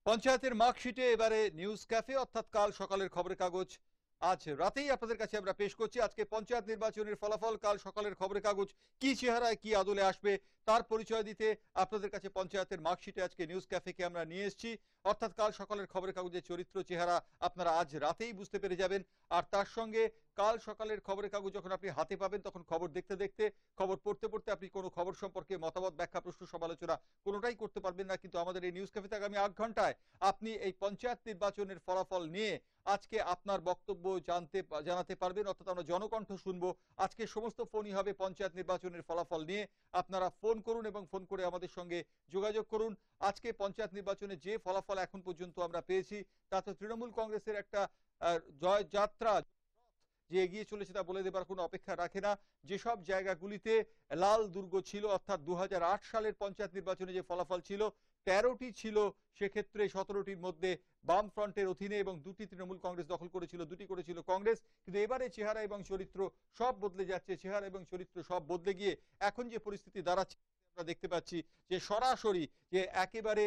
পঞ্চায়েতের মার্কশিটে এবারে news cafe অর্থাৎ কাল সকালের খবরের কাগজ আজ রাতেই আপনাদের কাছে আমরা পেশ করছি। আজকে পঞ্চায়েত নির্বাচনের ফলাফল, কাল সকালের খবরের কাগজ কি চেহারায় কি আদলে আসবে তার পরিচয় দিতে আপনাদের কাছে পঞ্চায়েতের মার্কশিটে আজকে নিউজ ক্যাফেকে আমরা নিয়ে এসেছি। অর্থাৎ কাল সকালের খবরের কাগজের চরিত্র চেহারা আপনারা আজ রাতেই বুঝতে পেরে যাবেন। আর তার সঙ্গে কাল সকালের খবরের কাগজ যখন আপনি হাতে পাবেন তখন খবর দেখতে দেখতে, খবর পড়তে পড়তে আপনি কোনো খবর সম্পর্কে মতামত, ব্যাখ্যা, প্রশ্ন, সমালোচনা কোনোটাই করতে পারবেন না। কিন্তু আমাদের এই নিউজ ক্যাফেতে আগামী ৮ ঘন্টায় আপনি এই পঞ্চায়েত নির্বাচনের ফলাফল নিয়ে আজকে আপনার বক্তব্য জানাতে পারবেন। অর্থাৎ আমরা জনকণ্ঠ শুনবো। আজকে সমস্ত ফোনই হবে পঞ্চায়েত নির্বাচনের ফলাফল নিয়ে। আপনারা ফোন করুন এবং ফোন করে আমাদের সঙ্গে যোগাযোগ করুন। আজকে পঞ্চায়েত নির্বাচনে যে ফলাফল এখন পর্যন্ত আমরা পেয়েছি তাতে তৃণমূল কংগ্রেসের একটা জয় যাত্রা যে এগিয়ে চলেছে তা বলে দেবার কোনো অপেক্ষা রাখে না। যেসব জায়গাগুলিতে লাল দুর্গ ছিল, অর্থাৎ 2008 সালের পঞ্চায়েত নির্বাচনে যে ফলাফল ছিল 13টি ছিল, সেক্ষেত্রে 17টির মধ্যে বাম ফ্রন্টের অধীনে এবং 2টি তৃণমূল কংগ্রেস দখল করেছিল, 2টি করেছিল কংগ্রেস। কিন্তু এবারে চেহারা এবং চরিত্র সব বদলে যাচ্ছে। চেহারা এবং চরিত্র সব বদলে গিয়ে এখন যে পরিস্থিতি দাঁড়াচ্ছে আমরা দেখতে পাচ্ছি যে সরাসরি যে একেবারে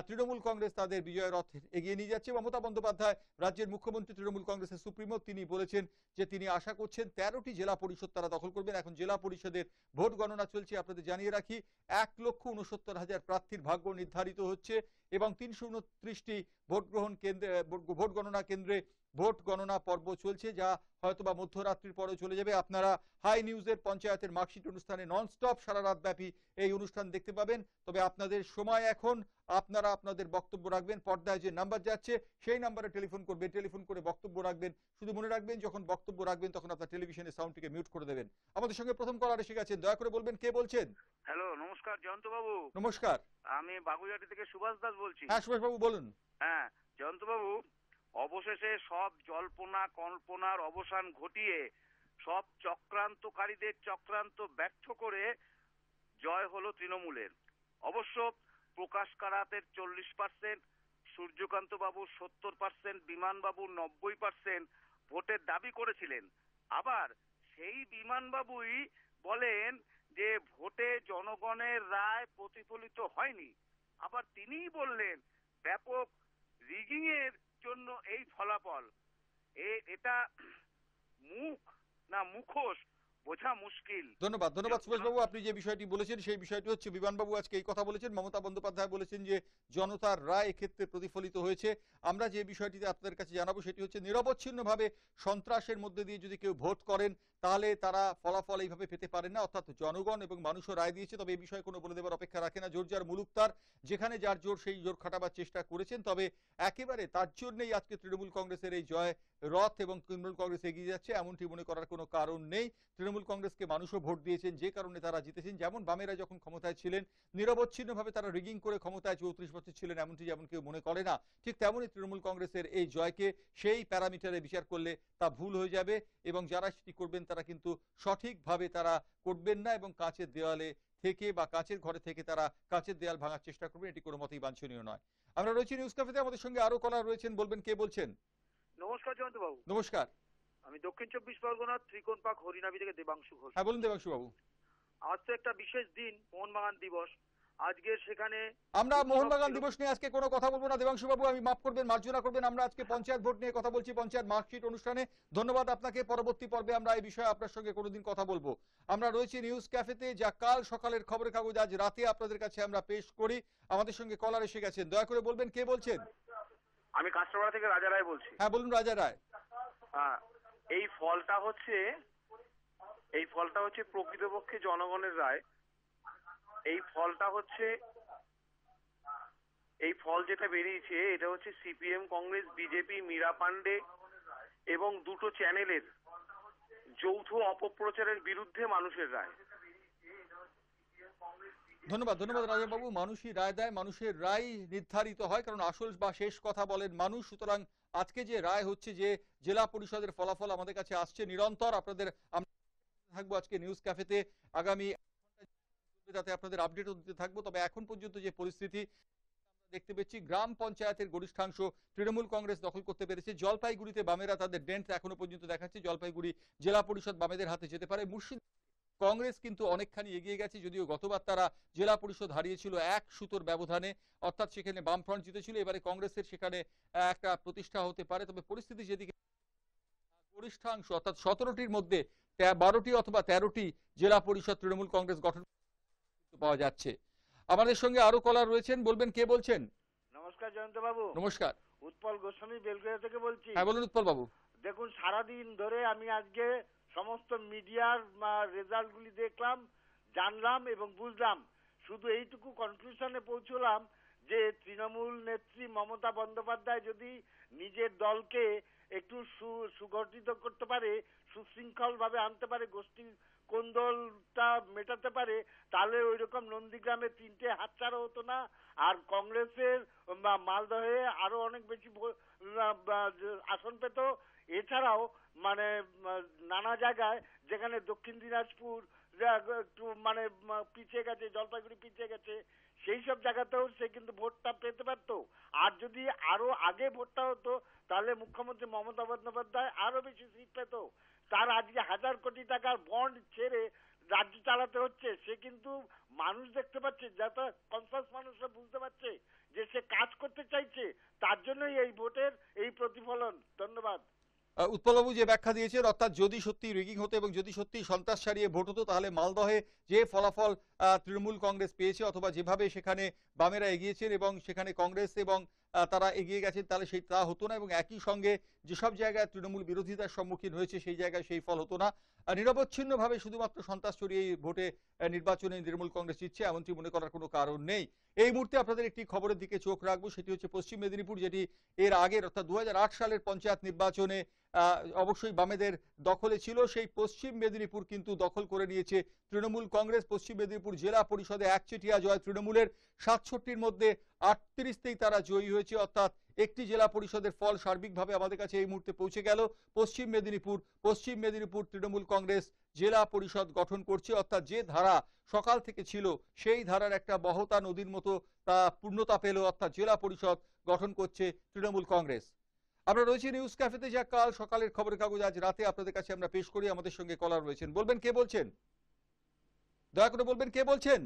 তৃণমূল কংগ্রেস তাদের বিজয় রথ এগিয়ে নিয়ে যাচ্ছে। মমতা বন্দ্যোপাধ্যায়, রাজ্যের মুখ্যমন্ত্রী, তৃণমূল কংগ্রেসের সুপ্রিমো, তিনি বলেছেন যে তিনি আশা করছেন 13টি জেলা পরিষদ তারা দখল করবেন। এখন জেলা পরিষদের ভোট গণনা চলছে। আপনাদের জানিয়ে রাখি 1,69,000 প্রার্থীর ভাগ্য নির্ধারিত হচ্ছে এবং 329টি ভোট গণনা কেন্দ্রে ভোট গণনা পর্ব চলছে, যা হয়তোবা মধ্যরাত্রির পরেও চলে যাবে। আপনারা হাই নিউজের পঞ্চায়েতের মার্কশিট অনুষ্ঠানে ননস্টপ সারা রাত ব্যাপী এই অনুষ্ঠান দেখতে পাবেন। তবে আপনাদের সময় এখন, আপনারা আপনাদের বক্তব্য রাখবেন। পর্দায় যে নাম্বার যাচ্ছে সেই নাম্বারে টেলিফোন করবেন, টেলিফোন করে বক্তব্য রাখবেন। শুধু মনে রাখবেন যখন বক্তব্য রাখবেন তখন আপনার টেলিভিশনের সাউন্ডটিকে মিউট করে দেবেন। আমাদের সঙ্গে প্রথম কলার এসে গেছেন, দয়া করে বলবেন কে বলছেন। হ্যালো, নমস্কার জয়ন্ত বাবু। নমস্কার। আমি বাগুইহাটি থেকে সুভাষ দাস বলছি। হ্যাঁ সুভাষ বাবু বলুন। হ্যাঁ জয়ন্ত বাবু, অবশেষে সব জল্পনা কল্পনার অবসান ঘটিয়ে সব চক্রান্তকারীদের চক্রান্ত ব্যর্থ করে জয় হলো তৃণমূলের। অবশ্য প্রকাশ কারাতের 40%, সূর্যকান্ত বাবু 70%, বিমান বাবু 90% ভোটের দাবি করেছিলেন। আবার সেই বিমান বাবুই বলেন যে ভোটে জনগণের রায় প্রতিফলিত হয়নি। আবার তিনিই বললেন ব্যাপক রিগিং এর জন্য এই ফলাফল। এটা মুখ না মুখোশ বোঝা মুশকিল। ধন্যবাদ ধন্যবাদ সুভাষবাবু। আপনি যে বিষয়টি বলেছেন সেই বিষয়টি হচ্ছে, বিমানবাবু আজকে এই কথা বলেছেন, মমতা বন্দ্যোপাধ্যায় বলেছেন যে জনতার রায় এক্ষেত্রে প্রতিফলিত হয়েছে। আমরা যে বিষয়টিতে আপনাদের কাছে জানাবো সেটি হচ্ছে, নিরবচ্ছিন্নভাবে সন্ত্রাসের মধ্যে দিয়ে যদি কেউ ভোট করেন তাহলে তারা ফলাফল এইভাবে পেতে পারেন না। অর্থাৎ জনগণ এবং মানুষও রায় দিয়েছে, তবে এই বিষয়ে কোনো বলে দেওয়ার অপেক্ষা রাখে না। জোর যার মুলুক তার, যেখানে যার জোর সেই জোর খাটাবার চেষ্টা করেছেন। তবে একেবারে তার জন্যই আজকে তৃণমূল কংগ্রেসের এই জয় রথ এবং তৃণমূল কংগ্রেস এগিয়ে যাচ্ছে এমনটি মনে করার কোনো কারণ নেই। তৃণমূল কংগ্রেসকে মানুষও ভোট দিয়েছেন, যে কারণে তারা জিতেছেন। যেমন বামেরা যখন ক্ষমতায় ছিলেন নিরবচ্ছিন্নভাবে তারা রিগিং করে ক্ষমতায় 34 বছর ছিলেন, এমনটি যেমন কেউ মনে করে না, ঠিক তেমনই তৃণমূল কংগ্রেসের এই জয়কে সেই প্যারামিটারে বিচার করলে তা ভুল হয়ে যাবে এবং যারা সেটি করবেন তারা কিন্তু সঠিকভাবে তারা করবেন না এবং কাঁচের দেওয়ালে থেকে বা কাঁচের ঘরে থেকে তারা কাঁচের দেয়াল ভাঙার চেষ্টা করবেন। এটি কোনো মতেই বাঞ্ছনীয় নয়। আমরা রয়েছি নিউজ ক্যাফেতে, আমাদের সঙ্গে আরো কলার রয়েছেন, বলবেন কে বলছেন। নমস্কার জয়ন্ত বাবু। নমস্কার। আমি দক্ষিণ 24 পরগনার ত্রিকোণপাক হরিনাবি থেকে দেবাংশু ঘোষ। হ্যাঁ বলুন দেবাংশু বাবু। আজ তো একটা বিশেষ দিন, মোহনবাগান দিবস। আজকে সেখানে আমরা মোহনবাগান দিবস নিয়ে আজকে কোনো কথা বলবো না দেবাংশু বাবু, আমি মাফ করবেন, মার্জনা করবেন। আমরা আজকে পঞ্চায়েত ভোট নিয়ে কথা বলছি, পঞ্চায়েত মার্কশিট অনুষ্ঠানে। ধন্যবাদ আপনাকে। পরবর্তী পর্বে আমরা এই বিষয়ে আপনার সঙ্গে কোনোদিন কথা বলবো। আমরা রয়েছি নিউজ ক্যাফেতে, যা কাল সকালের খবরের কাগজ আজ রাতে আপনাদের কাছে আমরা পেশ করি। আমাদের সঙ্গে কলার এসে গেছেন, দয়া করে বলবেন কে বলছেন। আমি কাস্টমার থেকে রাজা রায় বলছি। হ্যাঁ বলুন রাজা রায়। হ্যাঁ, এই ফলটা হচ্ছে প্রকৃতপক্ষে জনগণের রায়। এই ফল যেটা বেরিয়েছে এটা হচ্ছে সিপিএম, কংগ্রেস, বিজেপি, মীরা পান্ডে এবং দুটো চ্যানেলের যৌথ অপপ্রচারের বিরুদ্ধে মানুষের রায়। ধন্যবাদ ধন্যবাদ রাজাবাবু। মানুষই রায় দেয়, মানুষের রায় নির্ধারিত হয়, কারণ আসল বা শেষ কথা বলেন মানুষ। সুতরাং আজকে যে রায় হচ্ছে, যে জেলা পরিষদের ফলাফল আমাদের কাছে আসছে নিরন্তর, আপনাদের আমরা থাকবো আজকে নিউজ ক্যাফেতে আগামী যাতে আপনাদের আপডেটও দিতে থাকবো। তবে এখন পর্যন্ত যে পরিস্থিতি দেখতে পেয়েছি, গ্রাম পঞ্চায়েতের গরিষ্ঠাংশ তৃণমূল কংগ্রেস দখল করতে পেরেছে। জলপাইগুড়িতে বামেরা তাদের ডেন্ট এখনো পর্যন্ত দেখাচ্ছে, জলপাইগুড়ি জেলা পরিষদ বামেদের হাতে যেতে পারে। মুর্শিদাবাদ কংগ্রেস কিন্তু অনেকখানি এগিয়ে গেছে, যদিও গতবার তারা জেলা পরিষদ হারিয়েছিল 1 সুতোর ব্যবধানে, অর্থাৎ সেখানে বামফ্রন্ট জিতেছিল। এবারে কংগ্রেসের সেখানে একটা প্রতিষ্ঠা হতে পারে, তবে পরিস্থিতি যেদিকে গরিষ্ঠাংশ অর্থাৎ 17টির মধ্যে 12টি অথবা 13টি জেলা পরিষদ তৃণমূল কংগ্রেস গঠন পাওয়া যাচ্ছে। আমাদের সঙ্গে আরো কলার রয়েছেন, বলবেন কে বলছেন? নমস্কার জয়ন্ত বাবু, নমস্কার। উৎপল গোস্বামী বেলগড়িয়া থেকে বলছি। হ্যাঁ বলুন উৎপল বাবু। দেখুন, সারাদিন ধরে আমি আজকে সমস্ত মিডিয়ার রেজাল্টগুলি দেখলাম, জানলাম এবং বুঝলাম। শুধু এইটুকু কনক্লুশনে পৌঁছলাম যে তৃণমূল নেত্রী মমতা বন্দ্যোপাধ্যায় যদি নিজের দলকে একটু সুগঠিত করতে পারে, সুশৃঙ্খল ভাবে আনতে পারে, গোষ্ঠী কোন্দলটা মেটাতে পারে, তাহলে ওই রকম নন্দীগ্রামে 3টে হাতছাড়া হতো না। আর কংগ্রেসের মালদহে আরো অনেক বেশি আসন পেত। এছাড়াও মানে নানা জায়গায় যেখানে দক্ষিণ দিনাজপুর একটু মানে পিছিয়ে গেছে, জলপাইগুড়ি পিছিয়ে গেছে, সেই সব জায়গাতেও সে কিন্তু ভোটটা পেতে পারতো। আর যদি আরো আগে ভোটটা হতো তাহলে মুখ্যমন্ত্রী মমতা বন্দ্যোপাধ্যায় আরো বেশি সিট পেত। তার আজকে 1000 কোটি টাকার বন্ড ছেড়ে রাজ্য চালাতে হচ্ছে। সে কিন্তু মানুষ দেখতে পাচ্ছে, যাতে কনসাস মানুষরা বুঝতে পারছে যে সে কাজ করতে চাইছে, তার জন্যই এই ভোটের এই প্রতিফলন। ধন্যবাদ। উৎপলবাবু যে ব্যাখ্যা দিয়েছেন, অর্থাৎ যদি সত্যি রিগিং হতো এবং যদি সত্যি সন্ত্রাস ছাড়িয়ে ভোট হতো, তাহলে মালদহে যে ফলাফল তৃণমূল কংগ্রেস পেয়েছে অথবা যেভাবে সেখানে বামেরা এগিয়েছেন এবং সেখানে কংগ্রেস এবং তারা এগিয়ে গেছেন, তাহলে সেই তা হতো না। এবং একই সঙ্গে যেসব জায়গায় তৃণমূল বিরোধিতার সম্মুখীন হয়েছে সেই জায়গায় সেই ফল হতো না। নিরবচ্ছিন্নভাবে শুধুমাত্র সন্ত্রাস ছড়িয়ে এই ভোটে নির্বাচনে তৃণমূল কংগ্রেস জিতছে এমনটি মনে করার কোনো কারণ নেই। এই মুহূর্তে আপনাদের একটি খবরের দিকে চোখ রাখবো, সেটি হচ্ছে পশ্চিম মেদিনীপুর, যেটি এর আগের অর্থাৎ 2008 সালের পঞ্চায়েত নির্বাচনে অবশ্যই বামেদের দখলে ছিল। সেই পশ্চিম মেদিনীপুর কিন্তু দখল করে নিয়েছে তৃণমূল কংগ্রেস। পশ্চিম মেদিনীপুর জেলা পরিষদে একচেটিয়া জয় তৃণমূলের। 67টির মধ্যে 38তেই তারা জয়ী হয়েছে, অর্থাৎ একটি জেলা পরিষদের ফল সার্বিকভাবে আমাদের কাছে এই মুহূর্তে পৌঁছে গেল। পশ্চিম মেদিনীপুর তৃণমূল কংগ্রেস জেলা পরিষদ গঠন করছে, অর্থাৎ যে ধারা সকাল থেকে ছিল সেই ধারার একটা বহতা নদীর মতো তা পূর্ণতা পেল, অর্থাৎ জেলা পরিষদ গঠন করছে তৃণমূল কংগ্রেস। আমরা রয়েছি নিউজ ক্যাফেতে, যা কাল সকালের খবরের কাগজ আজ রাতে আপনাদের কাছে আমরা পেশ করি। আমাদের সঙ্গে কলার রয়েছেন, বলবেন কে বলছেন? দয়া করে বলবেন কে বলছেন।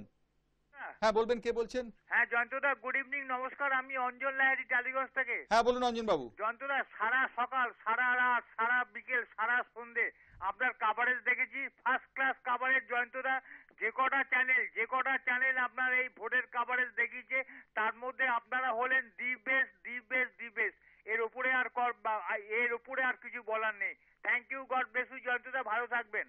হ্যাঁ বলবেন কে বলছেন। হ্যাঁ জয়ন্তদা, গুড ইভিনিং, নমস্কার, আমি অঞ্জন লাহিড়ী টালিগঞ্জ থেকে। হ্যাঁ বলুন অঞ্জন বাবু। জয়ন্তদা, সারা সকাল, সারা রাত, সারা বিকেল, সারা সন্ধে আপনার কাভারেজ দেখেছি, ফার্স্ট ক্লাস কাভারেজ জয়ন্তদা। যে কটা চ্যানেল আপনার এই ভোটের কাভারেজ দেখিয়েছে, তার মধ্যে আপনারা হলেন দি বেস্ট। এর উপরে আর কিছু বলার নেই। Thank you, God bless you জয়ন্তদা, ভালো থাকবেন।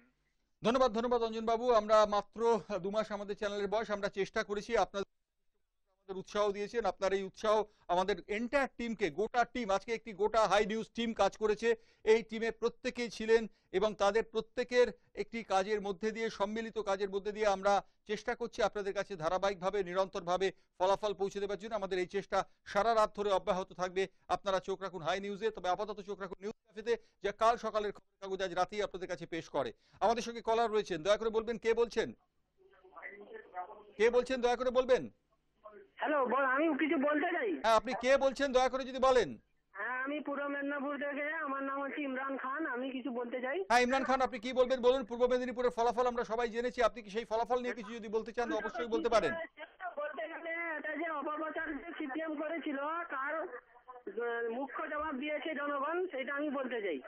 ধন্যবাদ অঞ্জন বাবু। আমরা মাত্র 2 মাস আমাদের চ্যানেলের বয়স, আমরা চেষ্টা করেছি, আপনাদের উৎসাহ দিয়েছেন। আপনার এই উৎসাহ আমাদের এন্টায়ার টিমকে, গোটা টিম, আজকে একটি গোটা হাই নিউজ টিম কাজ করেছে। এই টিমে প্রত্যেকেই ছিলেন এবং তাদের প্রত্যেকের একটি কাজের মধ্যে দিয়ে, সম্মিলিত কাজের মধ্যে দিয়ে আমরা চেষ্টা করছি আপনাদের কাছে ধারাবাহিকভাবে নিরন্তরভাবে ফলাফল পৌঁছে দেওয়ার জন্য। আমাদের এই চেষ্টা সারা রাত ধরে অব্যাহত থাকবে। আপনারা চোখ রাখুন হাই নিউজে, তবে আপাতত চোখ রাখুন নিউজ ক্যাফেতে, যা কাল সকালের খবরের কাগজ আজ রাতেই আপনাদের কাছে পেশ করে। আমাদের সঙ্গে কলার রয়েছেন, দয়া করে বলবেন কে বলছেন। দয়া করে বলবেন। হ্যালো, আমি কিছু বলতে চাই। হ্যাঁ আপনি কে বলছেন দয়া করে যদি বলেন। হ্যাঁ, আমি পূর্ব মেদিনীপুর থেকে, আমার নাম হচ্ছে ইমরান খান, আমি কিছু বলতে চাই। হ্যাঁ ইমরান খান, আপনি কি বলবেন বলুন। পূর্ব মেদিনীপুরের ফলাফল আমরা সবাই জেনেছি, আপনি কি সেই ফলাফল নিয়ে কিছু যদি বলতে চান অবশ্যই বলতে পারেন। বলতে গেলে এটা যে অপপ্রচার যে সিপিএম করেছিল, তার মুখ্য জবাব দিয়েছে জনগণ, সেটা আমি বলতে চাই।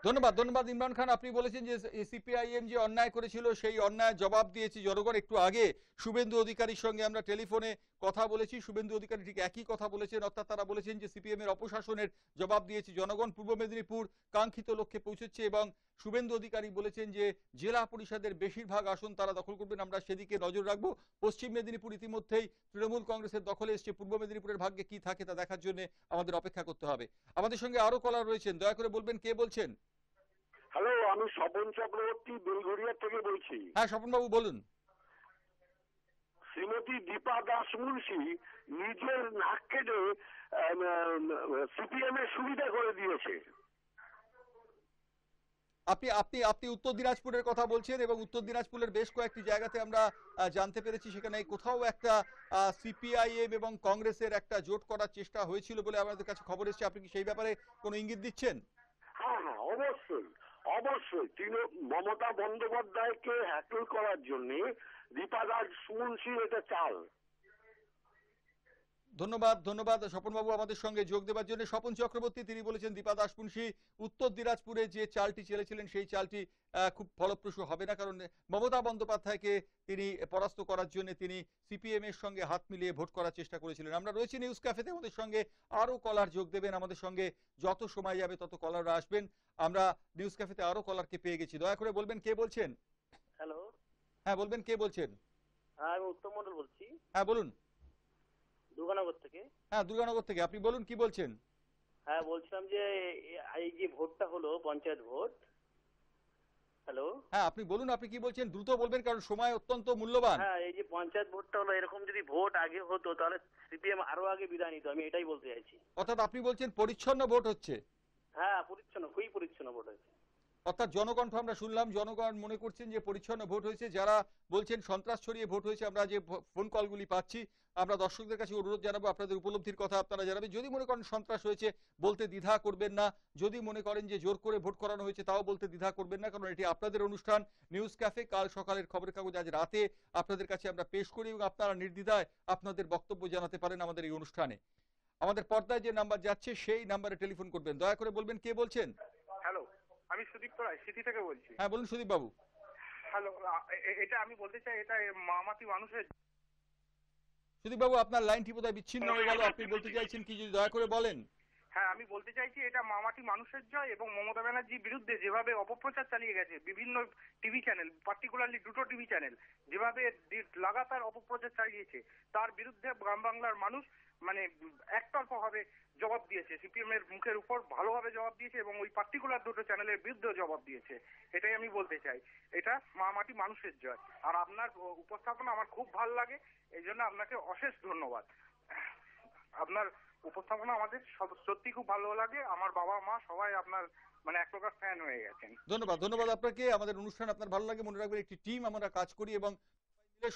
ধন্যবাদ ইমরান খান। আপনি বলেছেন যে সিপিআইএম যে অন্যায় করেছিল সেই অন্যায় জবাব দিয়েছে জনগণ। একটু আগে শুভেন্দু অধিকারীর সঙ্গে আমরা টেলিফোনে কথা বলেছি, শুভেন্দু অধিকারী ঠিক একই কথা বলেছেন, অর্থাৎ তারা বলেছেন যে সিপিএম এর অপশাসনের জবাব দিয়েছে জনগণ। পূর্ব মেদিনীপুর কাঙ্ক্ষিত লক্ষ্যে পৌঁছচ্ছে এবং শুভেন্দু অধিকারী বলেছেন যে জেলা পরিষদের বেশিরভাগ আসন তারা দখল করবেন, আমরা সেদিকে নজর রাখবো। পশ্চিম মেদিনীপুর ইতিমধ্যেই তৃণমূল কংগ্রেসের দখলে এসছে, পূর্ব মেদিনীপুরের ভাগ্যে কি থাকে তা দেখার জন্য আমাদের অপেক্ষা করতে হবে। আমাদের সঙ্গে আরো কলার রয়েছেন, দয়া করে বলবেন কে বলছেন। হ্যালো, আমি স্বপন চক্রবর্তী বেলঘরিয়া থেকে বলছি। হ্যাঁ স্বপন বাবু বলুন। শ্রীমতী দীপা দাস মুন্সি নিজের নাক কেটে সিপিএম এর সুবিধা করে দিয়েছে। আপনি উত্তর দিনাজপুরের কথা বলছেন এবং উত্তর দিনাজপুরের বেশ কয়েকটি জায়গাতে আমরা জানতে পেরেছি সেখানে কোথাও একটা সিপিআইএম এবং কংগ্রেসের একটা জোট করার চেষ্টা হয়েছিল বলে আমাদের কাছে খবর এসেছে। আপনি কি সেই ব্যাপারে কোনো ইঙ্গিত দিচ্ছেন? হ্যাঁ, অবশ্যই অবশ্যই মমতা বন্দ্যোপাধ্যায়কে হ্যাকেল করার জন্য দীপা দাশমুন্সি এটা চাল। ধন্যবাদ ধন্যবাদ স্বপনবাবু আমাদের সঙ্গে যোগ দেওয়ার জন্য। স্বপন চক্রবর্তী তিনি বলেছেন দীপা দাশমুন্সি উত্তর দিনাজপুরে যে চালটি চেলেছিলেন সেই চালটি খুব ফলপ্রসূ হবে না, কারণ মমতা বন্দ্যোপাধ্যায়কে তিনি পরাস্ত করার জন্য তিনি সিপিএম এর সঙ্গে হাত মিলিয়ে ভোট করার চেষ্টা করেছিলেন। আমরা রয়েছি নিউজ ক্যাফেতে, আমাদের সঙ্গে আরো কলার যোগ দেবেন, আমাদের সঙ্গে যত সময় যাবে তত কলাররা আসবেন। আমরা নিউজ ক্যাফেতে আরো কলারকে পেয়ে গেছি, দয়া করে বলবেন কে বলছেন। হ্যালো, হ্যাঁ বলবেন কে বলছেন। হ্যাঁ আমি উত্তম মন্ডল বলছি, হ্যাঁ বলুন। দুর্গানগর থেকে। হ্যাঁ দুর্গানগর থেকে, আপনি বলুন কি বলছেন। হ্যাঁ বলছিলাম যে এই যে ভোটটা হলো পঞ্চায়েত ভোট। হ্যালো, হ্যাঁ আপনি বলুন আপনি কি বলছেন, দ্রুত বলবেন কারণ সময় অত্যন্ত মূল্যবান। হ্যাঁ এই যে পঞ্চায়েত ভোটটা হলো, এরকম যদি ভোট আগে হতো তাহলে সিপিএম আরো আগে বিদায় নিত, আমি এটাই বলতে চাইছি। অর্থাৎ আপনি বলছেন পরিচ্ছন্ন ভোট হচ্ছে। হ্যাঁ পরিচ্ছন্ন, খুবই পরিচ্ছন্ন ভোট হয়েছে। অর্থাৎ জনকণ্ঠ আমরা শুনলাম, জনগণ মনে করছেন যে পরিচ্ছন্ন ভোট হয়েছে। যারা বলছেন সন্ত্রাস ছড়িয়ে ভোট হয়েছে, আমরা যে ফোন কলগুলি পাচ্ছি, আমরা দর্শকদের কাছে অনুরোধ জানাবো আপনাদের উপলব্ধির কথা আপনারা জানাবেন। যদি মনে করেন সন্ত্রাস হয়েছে বলতে দ্বিধা করবেন না, যদি মনে করেন যে জোর করে ভোট করানো হয়েছে তাও বলতে দ্বিধা করবেন না, কারণ এটি আপনাদের অনুষ্ঠান নিউজ ক্যাফে। কাল সকালের খবরের কাগজ আজ রাতে আপনাদের কাছে আমরা পেশ করি এবং আপনারা নির্দ্বিধায় আপনাদের বক্তব্য জানাতে পারেন আমাদের এই অনুষ্ঠানে। আমাদের পর্দায় যে নাম্বার যাচ্ছে সেই নাম্বারে টেলিফোন করবেন। দয়া করে বলবেন কে বলছেন। হ্যালো, আমি সুদীপ্ত রায় সিটি থেকে বলছি। হ্যাঁ বলুন সুদীপ বাবু। হ্যালো, এটা আমি বলতে চাই, এটা মামাটি মানুষের। সুদীপ বাবু আপনার লাইনটি বোধহয় বিচ্ছিন্ন হয়ে গেল, আপনি বলতে চাইছেন কি যদি দয়া করে বলেন। হ্যাঁ আমি বলতে চাইছি এটা মামাটি মানুষের জয়, এবং মমতা ব্যানার্জির বিরুদ্ধে যেভাবে অপপ্রচার চালিয়ে গেছে বিভিন্ন টিভি চ্যানেল, পার্টিকুলারলি দুটো টিভি চ্যানেল যেভাবে লাগাতার অপপ্রচার চালিয়েছে, তার বিরুদ্ধে গ্রাম বাংলার মানুষ মানে একতরফা ভাবে জবাব দিয়েছে, সিপিএম এর মুখের উপর ভালোভাবে জবাব দিয়েছে এবং ওই পার্টিকুলার দুটো চ্যানেলের বিরুদ্ধেও জবাব দিয়েছে। এটাই আমি বলতে চাই, এটা মামাটি মানুষের জয়। আর আপনার উপস্থাপনা আমার খুব ভালো লাগে, এই জন্য আপনাকে অশেষ ধন্যবাদ। আপনার উপস্থাপনা আমাদের সত্যি খুব ভালো লাগে, আমার বাবা মা সবাই আপনার মানে এক প্রকার ফ্যান হয়ে গেছেন। ধন্যবাদ ধন্যবাদ আপনাকে। আমাদের অনুষ্ঠান আপনার ভালো লাগে, মনে রাখবেন একটি টিম আমরা কাজ করি এবং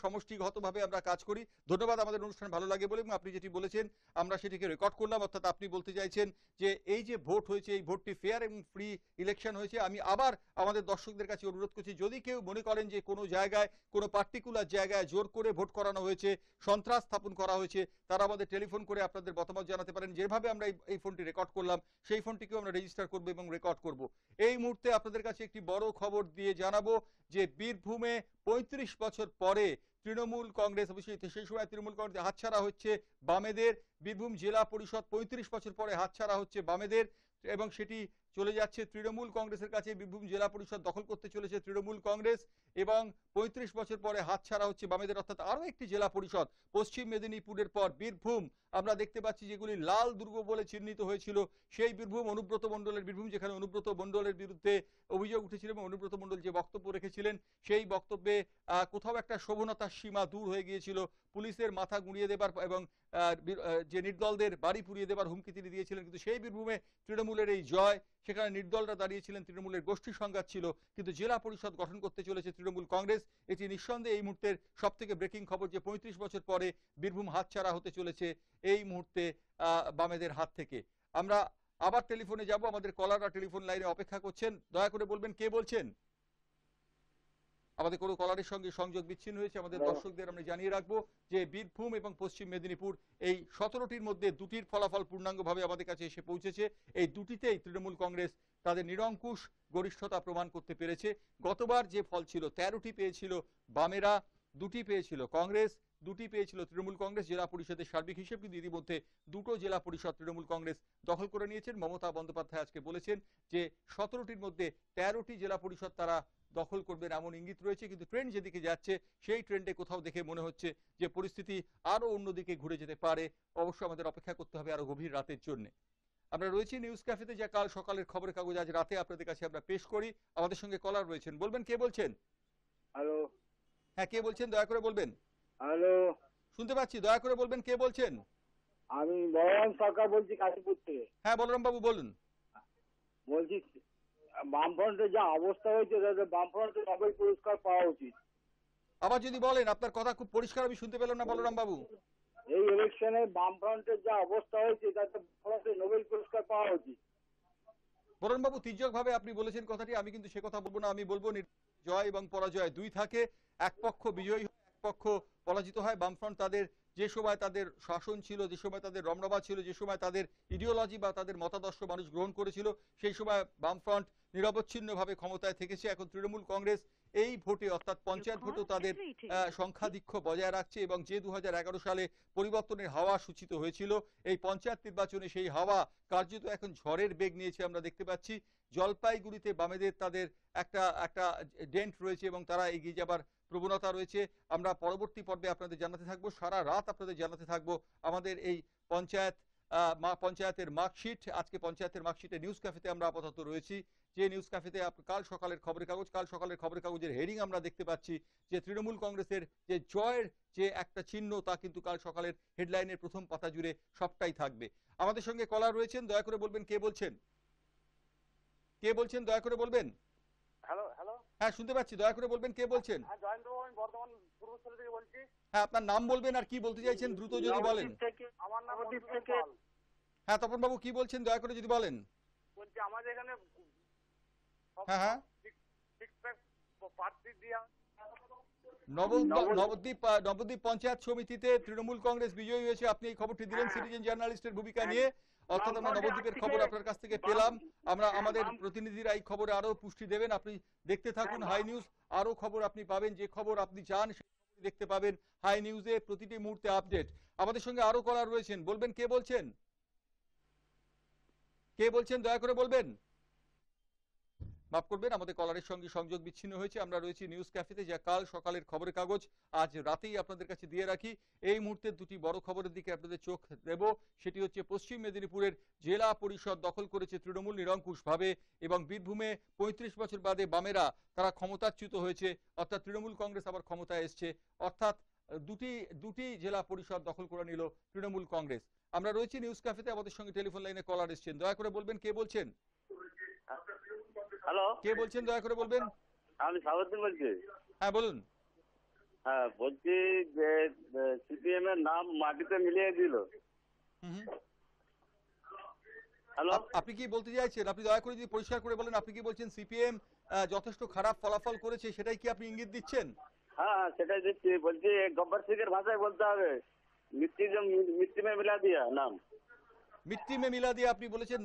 সমষ্টিগতভাবে আমরা কাজ করি। ধন্যবাদ আমাদের অনুষ্ঠান ভালো লাগে বলে, এবং আপনি যেটি বলেছেন আমরা সেটিকে রেকর্ড করলাম। অর্থাৎ আপনি বলতে চাইছেন যে এই যে ভোট হয়েছে এই ভোটটি ফেয়ার এবং ফ্রি ইলেকশন হয়েছে। আমি আবার আমাদের দর্শকদের কাছে অনুরোধ করছি, যদি কেউ মনে করেন যে কোনো জায়গায় কোনো পার্টিকুলার জায়গায় জোর করে ভোট করানো হয়েছে, সন্ত্রাস স্থাপন করা হয়েছে, তারা আমাদের টেলিফোন করে আপনাদের মতামত জানাতে পারেন। যেভাবে আমরা এই ফোনটি রেকর্ড করলাম সেই ফোনটিকেও আমরা রেজিস্টার করব এবং রেকর্ড করব। এই মুহূর্তে আপনাদের কাছে একটি বড় খবর দিয়ে জানাবো যে বীরভূমে ৩৫ বছর পরে তৃণমূল কংগ্রেস, অবশ্যই সেই সময় তৃণমূল কংগ্রেস হাতছাড়া হচ্ছে বামেদের। বীরভূম জেলা পরিষদ ৩৫ বছর পরে হাতছাড়া হচ্ছে বামেদের এবং সেটি চলে যাচ্ছে তৃণমূল কংগ্রেসের কাছে। বীরভূম জেলা পরিষদ দখল করতে চলেছে তৃণমূল কংগ্রেস এবং ৩৫ বছর পরে হাতছাড়া হচ্ছে বামেদের। অর্থাৎ আরো একটি জেলা পরিষদ পশ্চিম মেদিনীপুরের পর বীরভূম আমরা দেখতে পাচ্ছি যেগুলি লাল দুর্গ বলে চিহ্নিত হয়েছিল, সেই বীরভূম অনুব্রত মণ্ডলের বীরভূম, যেখানে অনুব্রত মণ্ডলের বিরুদ্ধে অভিযোগ উঠেছিল এবং অনুব্রত মণ্ডল যে বক্তব্য রেখেছিলেন সেই বক্তব্যে কোথাও একটা শোভনতার সীমা দূর হয়ে গিয়েছিল। পুলিশের মাথা গুঁড়িয়ে দেবার এবং যে নির্দলদের বাড়ি পুড়িয়ে দেবার হুমকি তিনি দিয়েছিলেন। কিন্তু সেই বীরভূমে তৃণমূলের এই জয়, সেখানে নির্দলরা দাঁড়িয়েছিলেন, তৃণমূলের গোষ্ঠী সংঘাত ছিল, কিন্তু জেলা পরিষদ গঠন করতে চলেছে তৃণমূল কংগ্রেস। এটি নিঃসন্দেহে এই মুহূর্তের সব থেকে ব্রেকিং খবর যে ৩৫ বছর পরে বীরভূম হাতছাড়া হতে চলেছে এই মুহূর্তে বামেদের হাত থেকে। আমরা আবার টেলিফোনে যাব, আমাদের কলাররা টেলিফোন লাইনে অপেক্ষা করছেন। দয়া করে বলবেন কে বলছেন। আমাদের কোনো কলারের সঙ্গে সংযোগ বিচ্ছিন্ন হয়েছে। আমাদের দর্শকদের আমরা জানিয়ে রাখবো যে বীরভূম এবং পশ্চিম মেদিনীপুর এই ১৭টির মধ্যে দুটির ফলাফল পূর্ণাঙ্গভাবে আমাদের কাছে এসে পৌঁছেছে। এই দুটিতেই তৃণমূল কংগ্রেস তাদের নিরঙ্কুশ গরিষ্ঠতা প্রমাণ করতে পেরেছে। গতবার যে ফল ছিল ১৩টি পেয়েছিল বামেরা, 2টি পেয়েছিল কংগ্রেস, 2টি পেয়েছিল তৃণমূল কংগ্রেস। জেলা পরিষদের সার্বিক হিসেব কিন্তু ইতিমধ্যে দুটো জেলা পরিষদ তৃণমূল কংগ্রেস দখল করে নিয়েছেন। মমতা বন্দ্যোপাধ্যায় আজকে বলেছেন যে ১৭টির মধ্যে ১৩টি জেলা পরিষদ তারা দখল করবেন এমন ইঙ্গিত রয়েছে, কিন্তু ট্রেন্ড যেদিকে যাচ্ছে সেই ট্রেন্ডে কোথাও দেখে মনে হচ্ছে যে পরিস্থিতি আরো অন্যদিকে ঘুরে যেতে পারে। অবশ্য আমাদের অপেক্ষা করতে হবে আরো গভীর রাতের জন্য। আমরা রয়েছি নিউজ ক্যাফেতে, যা কাল সকালের খবরের কাগজ আজ রাতে আপনাদের কাছে আমরা পেশ করি। আমাদের সঙ্গে কলার রয়েছেন, বলবেন কে বলছেন। হ্যালো, হ্যাঁ কে বলছেন দয়া করে বলবেন। হ্যালো, শুনতে পাচ্ছি, দয়া করে বলবেন কে বলছেন। আমি বলরাম সরকার বলছি কাশীপুর থেকে। হ্যাঁ বলরাম বাবু বলুন। বলছি বামফ্রন্টের যা অবস্থা হয়েছে তাতে বামফ্রন্টের নোবেল পুরস্কার পাওয়া উচিত। আবার যদি বলেন, আপনার কথা খুব পরিষ্কার আমি শুনতে পেলাম না বলরাম বাবু। এই ইলেকশনে বামফ্রন্টের যা অবস্থা হয়েছে তাতে বামফ্রন্টের নোবেল পুরস্কার পাওয়া উচিত। বরণবাবু তির্যকভাবে আপনি বলেছেন কথাটি, আমি কিন্তু সে কথা বলবো না। আমি বলবো জয় এবং পরাজয় দুই থাকে, এক পক্ষ বিজয়ী হয়, এক পক্ষ পরাজিত হয়। বামফ্রন্ট তাদের যে সময় তাদের শাসন ছিল, যে সময় তাদের রমরমা ছিল, যে সময় তাদের ইডিওলজি বা তাদের মতাদর্শ মানুষ গ্রহণ করেছিল, সেই সময় বামফ্রন্ট নিরবচ্ছিন্নভাবে ক্ষমতায় থেকেছে। এখন তৃণমূল কংগ্রেস এই ভোটে অর্থাৎ পঞ্চায়েত ভোটেও তাদের সংখ্যাধিক্য বজায় রাখছে এবং যে 2011 সালে পরিবর্তনের হাওয়া সূচিত হয়েছিল, এই পঞ্চায়েত নির্বাচনে সেই হাওয়া কার্যত এখন ঝড়ের বেগ নিয়েছে আমরা দেখতে পাচ্ছি। জলপাইগুড়িতে বামেদের তাদের একটা একটা ডেন্ট রয়েছে এবং তারা এগিয়ে যাবার প্রবণতা রয়েছে। আমরা পরবর্তী পর্বে আপনাদের জানাতে থাকবো, সারা রাত আপনাদের জানাতে থাকবো আমাদের এই পঞ্চায়েতের মার্কশিট। আজকে পঞ্চায়েতের মার্কশিটে নিউজ ক্যাফেতে আমরা আপাতত রয়েছি, যে নিউজ ক্যাফেতে কাল সকালের খবরের কাগজের হেডিং আমরা দেখতে পাচ্ছি যে তৃণমূল কংগ্রেসের যে জয়ের যে একটা চিহ্ন, তা কিন্তু কাল সকালের হেডলাইনের প্রথম পাতা জুড়ে সবটাই থাকবে। আমাদের সঙ্গে কলার রয়েছেন, দয়া করে বলবেন কে বলছেন, কে বলছেন, দয়া করে বলবেন। হ্যালো হ্যালো, হ্যাঁ শুনতে পাচ্ছি, দয়া করে বলবেন কে বলছেন। জয়েন্দ্র, আমি বর্ধমান পূর্বস্থলী থেকে বলছি। হ্যাঁ আপনার নাম বলবেন আর কি বলতে চাইছেন দ্রুত যদি বলেন। আমার নাম নবদ্বীপ মধুসূদন থেকে। পাল। হ্যাঁ তপন বাবু কি বলছেন, দয়া করে যদি বলেন। বলছি আমাদের এখানে হ্যাঁ হ্যাঁ, ঠিকঠাক প্রার্থী দিয়া নবদ্বীপ পঞ্চায়েত সমিতিতে তৃণমূল কংগ্রেস বিজয়ী হয়েছে। আপনি এই খবরটি দিলেন সিটিজেন জার্নালিস্টের ভূমিকা নিয়ে। অর্থাৎ আমরা নবদ্বীপের খবর আপনার কাছ থেকে পেলাম। আমরা আমাদের প্রতিনিধিরা এই খবরে আরো পুষ্টি দেবেন। আপনি দেখতে থাকুন হাই নিউজ, আরো খবর আপনি পাবেন, যে খবর আপনি চান সেই খবর দেখতে পাবেন হাই নিউজে, প্রতিটি মুহূর্তে আপডেট। আমাদের সঙ্গে আরো কলার রয়েছেন, বলবেন কে বলছেন, কে বলছেন দয়া করে বলবেন। মাফ করবেন, আমাদের কলারের সঙ্গে সংযোগ বিচ্ছিন্ন হয়েছে। আমরা রয়েছি নিউজ ক্যাফেতে, যা কাল সকালের খবরের কাগজ আজ রাতেই আপনাদের কাছে দিয়ে রাখি। এই মুহূর্তে দুটি বড় খবরের দিকে আপনাদের চোখ দেব। সেটি হচ্ছে পশ্চিম মেদিনীপুরের জেলা পরিষদ দখল করেছে তৃণমূল নিরঙ্কুশভাবে এবং বীরভূমে 35 বছর বাদে বামেরা তারা ক্ষমতাচ্যুত হয়েছে, অর্থাৎ তৃণমূল কংগ্রেস আবার ক্ষমতায় এসছে। অর্থাৎ দুটি জেলা পরিষদ দখল করে নিল তৃণমূল কংগ্রেস। আমরা রয়েছি নিউজ ক্যাফেতে, আমাদের সঙ্গে টেলিফোন লাইনে কলার এসছেন, দয়া করে বলবেন কে বলছেন। হ্যালো, কে বলছেন দয়া করে বলবেন। আমি সাবুদ্দিন বলছি। হ্যাঁ বলুন। হ্যাঁ বলছি যে সিপিএম এর নাম মাটিতে মিলিয়ে দিল। হ্যালো, আপনি কি বলতে চাইছেন, আপনি দয়া করে যদি পরিষ্কার করে বলেন, আপনি কি বলছেন সিপিএম যথেষ্ট খারাপ ফলাফল করেছে, সেটাই কি আপনি ইঙ্গিত দিচ্ছেন। হ্যাঁ সেটাই দিচ্ছি। বলছি গব্বর সিংয়ের ভাষায় বলতে হবে, মিট্টি মে মিলা দিয়া নাম। মিট্টি মে মিলা দিয়ে আপনি বলেছেন।